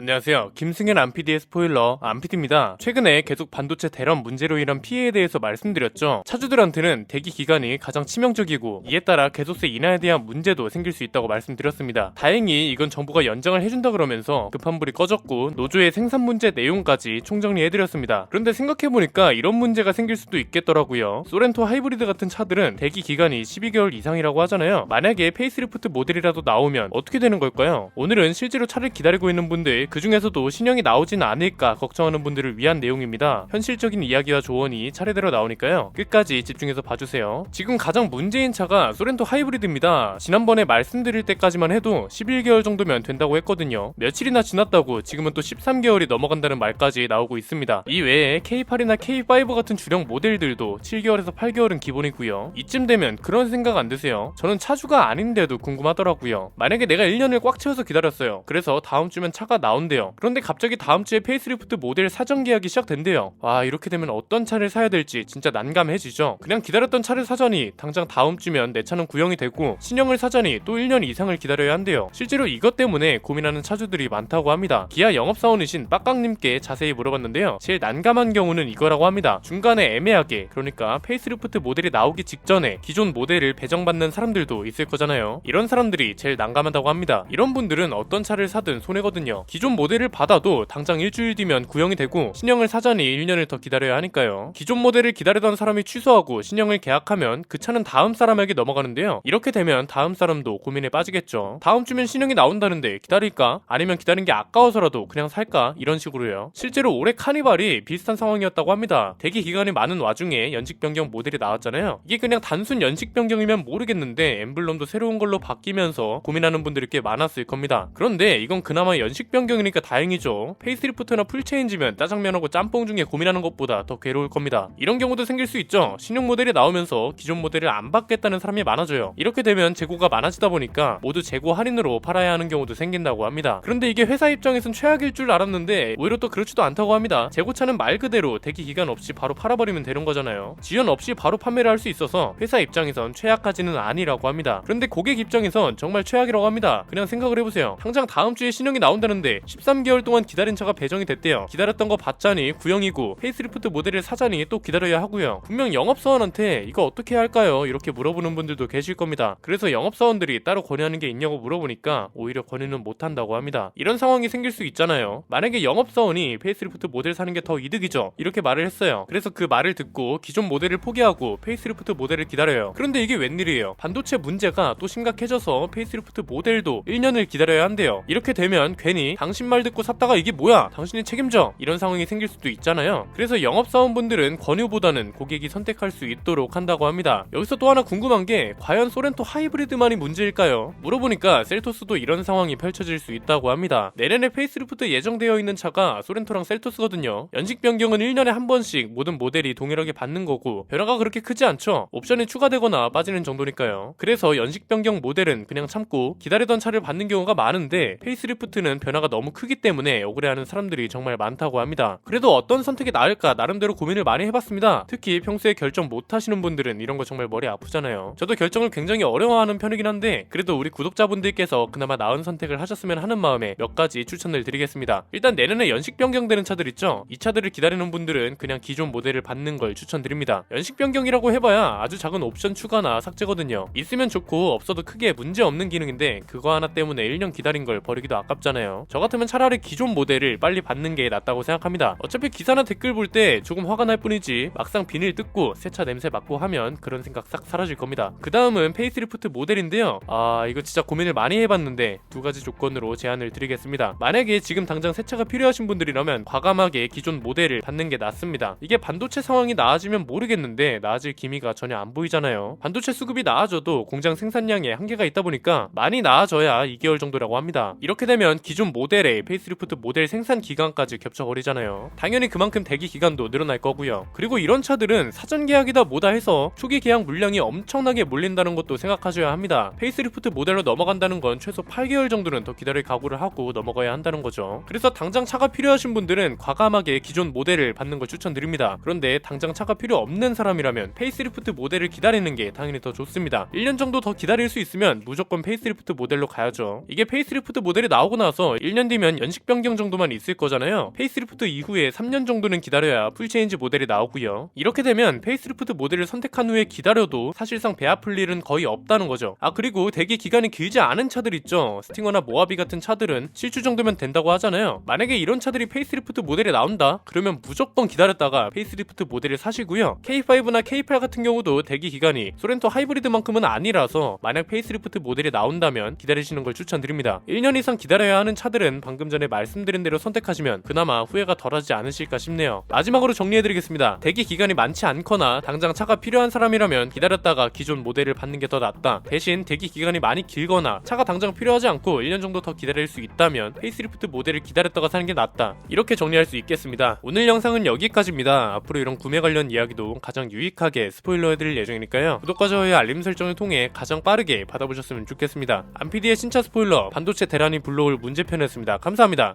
안녕하세요. 김승현 안PD의 스포일러 안PD입니다. 최근에 계속 반도체 대란 문제로 인한 피해에 대해서 말씀드렸죠. 차주들한테는 대기 기간이 가장 치명적이고 이에 따라 개소세 인하에 대한 문제도 생길 수 있다고 말씀드렸습니다. 다행히 이건 정부가 연장을 해준다 그러면서 급한 불이 꺼졌고 노조의 생산 문제 내용까지 총정리해드렸습니다. 그런데 생각해보니까 이런 문제가 생길 수도 있겠더라고요. 소렌토 하이브리드 같은 차들은 대기 기간이 12개월 이상이라고 하잖아요. 만약에 페이스리프트 모델이라도 나오면 어떻게 되는 걸까요? 오늘은 실제로 차를 기다리고 있는 분들, 그 중에서도 신형이 나오진 않을까 걱정하는 분들을 위한 내용입니다. 현실적인 이야기와 조언이 차례대로 나오니까요. 끝까지 집중해서 봐주세요. 지금 가장 문제인 차가 소렌토 하이브리드입니다. 지난번에 말씀드릴 때까지만 해도 11개월 정도면 된다고 했거든요. 며칠이나 지났다고 지금은 또 13개월이 넘어간다는 말까지 나오고 있습니다. 이 외에 K8이나 K5 같은 주력 모델들도 7개월에서 8개월은 기본이고요. 이쯤 되면 그런 생각 안 드세요? 저는 차주가 아닌데도 궁금하더라고요. 만약에 내가 1년을 꽉 채워서 기다렸어요. 그래서 다음 주면 차가 나온대요. 그런데 갑자기 다음 주에 페이스리프트 모델 사전 계약이 시작된대요. 와, 이렇게 되면 어떤 차를 사야 될지 진짜 난감해지죠. 그냥 기다렸던 차를 사자니 당장 다음 주면 내 차는 구형이 되고 신형을 사자니 또 1년 이상을 기다려야 한대요. 실제로 이것 때문에 고민하는 차주들이 많다고 합니다. 기아 영업사원이신 빡깡님께 자세히 물어봤는데요. 제일 난감한 경우는 이거라고 합니다. 중간에 애매하게, 그러니까 페이스리프트 모델이 나오기 직전에 기존 모델을 배정받는 사람들도 있을 거잖아요. 이런 사람들이 제일 난감하다고 합니다. 이런 분들은 어떤 차를 사든 손해거든요. 기존 모델을 받아도 당장 일주일 뒤면 구형이 되고 신형을 사자니 1년을 더 기다려야 하니까요. 기존 모델을 기다리던 사람이 취소하고 신형을 계약하면 그 차는 다음 사람에게 넘어가는데요. 이렇게 되면 다음 사람도 고민에 빠지겠죠. 다음 주면 신형이 나온다는데 기다릴까? 아니면 기다린 게 아까워서라도 그냥 살까? 이런 식으로요. 실제로 올해 카니발이 비슷한 상황이었다고 합니다. 대기 기간이 많은 와중에 연식 변경 모델이 나왔잖아요. 이게 그냥 단순 연식 변경이면 모르겠는데 엠블럼도 새로운 걸로 바뀌면서 고민하는 분들이 꽤 많았을 겁니다. 그런데 이건 그나마 연식 변경이니까 다행이죠. 페이스리프트나 풀체인지면 짜장면하고 짬뽕 중에 고민하는 것보다 더 괴로울 겁니다. 이런 경우도 생길 수 있죠. 신형 모델이 나오면서 기존 모델을 안 받겠다는 사람이 많아져요. 이렇게 되면 재고가 많아지다 보니까 모두 재고 할인으로 팔아야 하는 경우도 생긴다고 합니다. 그런데 이게 회사 입장에선 최악일 줄 알았는데 오히려 또 그렇지도 않다고 합니다. 재고차는 말 그대로 대기 기간 없이 바로 팔아버리면 되는 거잖아요. 지연 없이 바로 판매를 할 수 있어서 회사 입장에선 최악까지는 아니라고 합니다. 그런데 고객 입장에선 정말 최악이라고 합니다. 그냥 생각을 해보세요. 당장 다음 주에 신형이 나온다는데 13개월 동안 기다린 차가 배정이 됐대요. 기다렸던 거 받자니 구형이고 페이스리프트 모델을 사자니 또 기다려야 하고요. 분명 영업사원한테 이거 어떻게 해야 할까요? 이렇게 물어보는 분들도 계실 겁니다. 그래서 영업사원들이 따로 권유하는 게 있냐고 물어보니까 오히려 권유는 못한다고 합니다. 이런 상황이 생길 수 있잖아요. 만약에 영업사원이 페이스리프트 모델 사는 게 더 이득이죠, 이렇게 말을 했어요. 그래서 그 말을 듣고 기존 모델을 포기하고 페이스리프트 모델을 기다려요. 그런데 이게 웬일이에요? 반도체 문제가 또 심각해져서 페이스리프트 모델도 1년을 기다려야 한대요. 이렇게 되면 괜히 당신 말 듣고 샀다가 이게 뭐야? 당신이 책임져! 이런 상황이 생길 수도 있잖아요. 그래서 영업사원분들은 권유보다는 고객이 선택할 수 있도록 한다고 합니다. 여기서 또 하나 궁금한 게 과연 소렌토 하이브리드만이 문제일까요? 물어보니까 셀토스도 이런 상황이 펼쳐질 수 있다고 합니다. 내년에 페이스리프트 예정되어 있는 차가 소렌토랑 셀토스거든요. 연식 변경은 1년에 한 번씩 모든 모델이 동일하게 받는 거고 변화가 그렇게 크지 않죠. 옵션이 추가되거나 빠지는 정도니까요. 그래서 연식 변경 모델은 그냥 참고 기다리던 차를 받는 경우가 많은데 페이스리프트는 변화가 너무 크기 때문에 억울해하는 사람들이 정말 많다고 합니다. 그래도 어떤 선택이 나을까 나름대로 고민을 많이 해봤습니다. 특히 평소에 결정 못하시는 분들은 이런 거 정말 머리 아프잖아요. 저도 결정을 굉장히 어려워하는 편이긴 한데 그래도 우리 구독자분들께서 그나마 나은 선택을 하셨으면 하는 마음에 몇 가지 추천을 드리겠습니다. 일단 내년에 연식 변경되는 차들 있죠. 이 차들을 기다리는 분들은 그냥 기존 모델을 받는 걸 추천드립니다. 연식 변경이라고 해봐야 아주 작은 옵션 추가나 삭제거든요. 있으면 좋고 없어도 크게 문제 없는 기능인데 그거 하나 때문에 1년 기다린 걸 버리기도 아깝잖아요. 저 같으면 차라리 기존 모델을 빨리 받는 게 낫다고 생각합니다. 어차피 기사나 댓글 볼 때 조금 화가 날 뿐이지 막상 비닐 뜯고 새 차 냄새 맡고 하면 그런 생각 싹 사라질 겁니다. 그 다음은 페이스리프트 모델인데요. 이거 진짜 고민을 많이 해봤는데 두 가지 조건으로 제안을 드리겠습니다. 만약에 지금 당장 새 차가 필요하신 분들이라면 과감하게 기존 모델을 받는 게 낫습니다. 이게 반도체 상황이 나아지면 모르겠는데 나아질 기미가 전혀 안 보이잖아요. 반도체 수급이 나아져도 공장 생산량에 한계가 있다 보니까 많이 나아져야 2개월 정도라고 합니다. 이렇게 되면 기존 모델에 페이스리프트 모델 생산 기간까지 겹쳐버리잖아요. 당연히 그만큼 대기 기간도 늘어날 거고요. 그리고 이런 차들은 사전 계약이다 뭐다 해서 초기 계약 물량이 엄청나게 몰린다는 것도 생각하셔야 합니다. 페이스리프트 모델로 넘어간다는 건 최소 8개월 정도는 더 기다릴 각오를 하고 넘어가야 한다는 거죠. 그래서 당장 차가 필요하신 분들은 과감하게 기존 모델을 받는 걸 추천드립니다. 그런데 당장 차가 필요 없는 사람이라면 페이스리프트 모델을 기다리는 게 당연히 더 좋습니다. 1년 정도 더 기다릴 수 있으면 무조건 페이스리프트 모델로 가야죠. 이게 페이스리프트 모델이 나오고 나서 1년 뒤면 연식 변경 정도만 있을 거잖아요. 페이스리프트 이후에 3년 정도는 기다려야 풀체인지 모델이 나오고요. 이렇게 되면 페이스리프트 모델을 선택한 후에 기다려도 사실상 배 아플 일은 거의 없다는 거죠. 그리고 대기 기간이 길지 않은 차들 있죠. 스팅어나 모하비 같은 차들은 실주 정도면 된다고 하잖아요. 만약에 이런 차들이 페이스리프트 모델이 나온다? 그러면 무조건 기다렸다가 페이스리프트 모델을 사시고요. K5나 K8 같은 경우도 대기 기간이 소렌토 하이브리드만큼은 아니라서 만약 페이스리프트 모델이 나온다면 기다리시는 걸 추천드립니다. 1년 이상 기다려야 하는 차들은 방금 전에 말씀드린 대로 선택하시면 그나마 후회가 덜하지 않으실까 싶네요. 마지막으로 정리해드리겠습니다. 대기 기간이 많지 않거나 당장 차가 필요한 사람이라면 기다렸다가 기존 모델을 받는 게 더 낫다. 대신 대기 기간이 많이 길거나 차가 당장 필요하지 않고 1년 정도 더 기다릴 수 있다면 페이스리프트 모델을 기다렸다가 사는 게 낫다. 이렇게 정리할 수 있겠습니다. 오늘 영상은 여기까지입니다. 앞으로 이런 구매 관련 이야기도 가장 유익하게 스포일러해드릴 예정이니까요. 구독과 좋아요, 알림 설정을 통해 가장 빠르게 받아보셨으면 좋겠습니다. 안피디의 신차 스포일러 반도체 대란이 불러올 문제편이었습니다. 감사합니다.